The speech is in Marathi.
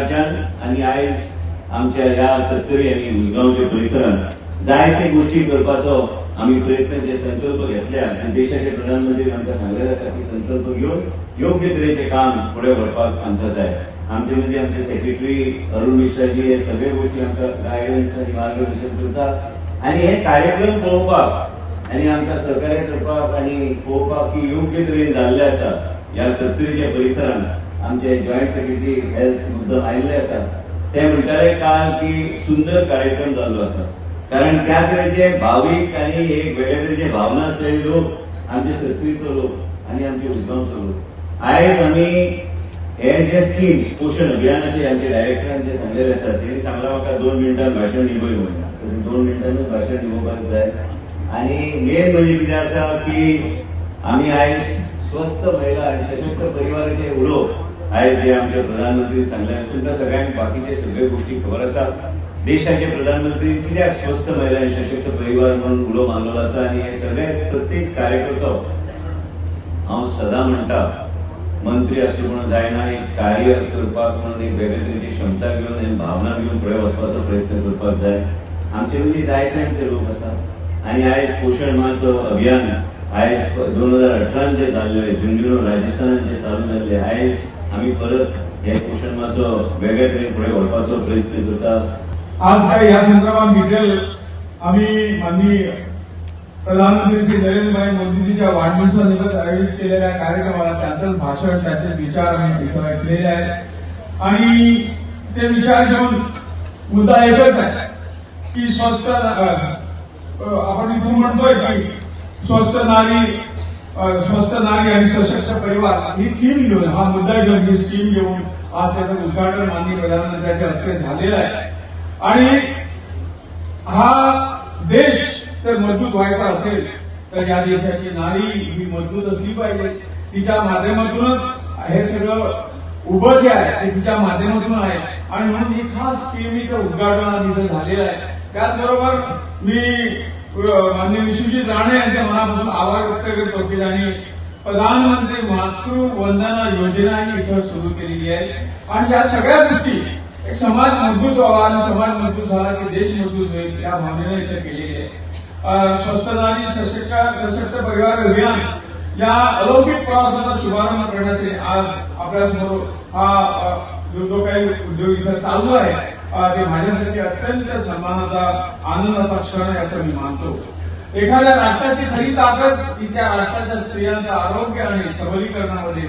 प्रकारच्यान आणि आयज आमच्या ह्या सत्तरी आणि उसगांवच्या परिसरात जायते गोष्टी करपाचो आम्ही प्रयत्न जे संकल्प घेतल्या ते देशाचे प्रधानमंत्री आमकां सांगलेले आसा की संकल्प घेऊन योग्य तरेचे काम फुडें व्हरपाक आमकां जाय. आमचे म्हणजे आमचे सेक्रेटरी अरुण मिश्राजी हे सगळे गोष्टी आमकां गायडन्स आणि मार्गदर्शन करतात आणि हे कार्यक्रम पळोवपाक आणि आमकां सहकार्य करपाक आणि पळोवपाक की योग्य तरेन जाल्ले आसा. ह्या सत्तरीच्या परिसरात आमचे जॉईंट सेक्रेटरी हेल्थ मुद्दम आयिल्ले आसा. ते म्हणटाले काल की सुंदर कार्यक्रम जाल्लो आसा कारण त्या तरेचे भावीक आणि एक वेगळ्या तरेचे भावना असलेले लोक आमचे सत्तरीचो लोक आणि आमचे उसगांवचो लोक. आयज आमी हे जे स्कीम्स पोषण अभियानाचे आमचे डायरेक्टरान जे सांगलेले आसा त्यांनी सांगला म्हाका 2 मिनटां भाशण दिवूंक म्हणटा. 2 मिनटांनूच भाशण दिवपाक जाय आणि मेन म्हणजे कितें आसा की आमी आयज स्वस्थ महिला आणि सशक्त परिवाराचे उलोवप आयज जे आमचे प्रधानमंत्री सांगले तुमकां सगळ्यांक बाकीचे सगळे गोष्टी खबर आसा. देशाचे प्रधानमंत्री कित्याक स्वस्थ महिला आणि सशक्त परिवार म्हणून उलो मारलेलो आसा आणि हे सगळे प्रत्येक कार्यकर्तो हांव सदां म्हणटा मंत्री असलो म्हणून जायना एक कार्य करपाक म्हणून एक वेगळे तरेची क्षमता घेवन आनी भावना घेवन फुडें वचपाचो प्रयत्न करपाक जाय. आमचे मदीं जायते आमचे लोक आसा आणि आयज पोषण माचो अभियान आयज 2018 जे जाल्ले झुंझुनू राजस्थानात जे चालू जाल्ले आयज आमी परत हे पोषण माचो वेगळे तरेन फुडें व्हरपाचो प्रयत्न करता. आज काय या संदर्भात डिटेल आम्ही माननीय प्रधानमंत्री श्री नरेंद्र मोदीजींच्या वाढदिवसानिमित्त आयोजित केलेल्या कार्यक्रमाला त्यांचंच भाषण त्यांचे विचार आम्ही इथं ऐकलेले आहेत आणि ते विचार घेऊन मुद्दा एकच आहे की स्वस्थ आपण इथून म्हणतोय की स्वस्थ नारी आणि सशक्त परिवार ही थीम घेऊन हा मुद्दा घेऊन ही स्कीम घेऊन आज त्याचं उद्घाटन माननीय प्रधानमंत्र्यांच्या हस्ते झालेलं आहे. आणि हा देश जर मजबूत व्हायचा असेल तर या देशाची नारी ही मजबूत असली पाहिजे. तिच्या माध्यमातूनच हे सगळं उभं जे आहे ते तिच्या माध्यमातून आहे आणि म्हणून ही खास स्कीमचं उद्घाटन तिथं झालेलं आहे. त्याचबरोबर मी माननीय विश्वजित राणे यांच्या मनापासून आभार व्यक्त करतो की त्यांनी प्रधानमंत्री मातृवंदना योजना ही इथं सुरू केलेली आहे आणि या सगळ्या गोष्टी एक समाज मजबूत व्हावा आणि समाज मजबूत झाला की देश मजबूत होईल या भावनेने इथं केलेली आहे. स्वस्थ नारी सशक्त परिवार अभियान या अलौकिक प्रवासाचा शुभारंभ करण्यासाठी आज आपल्यासमोर हा जो काही उद्योग इथं चालू आहे ते माझ्यासाठी अत्यंत सन्मानाचा आनंदाचा क्षण आहे असं मी मानतो. एखाद्या राष्ट्राची खरी ताकद ही त्या राष्ट्राच्या स्त्रियांचं आरोग्य आणि सबलीकरणामध्ये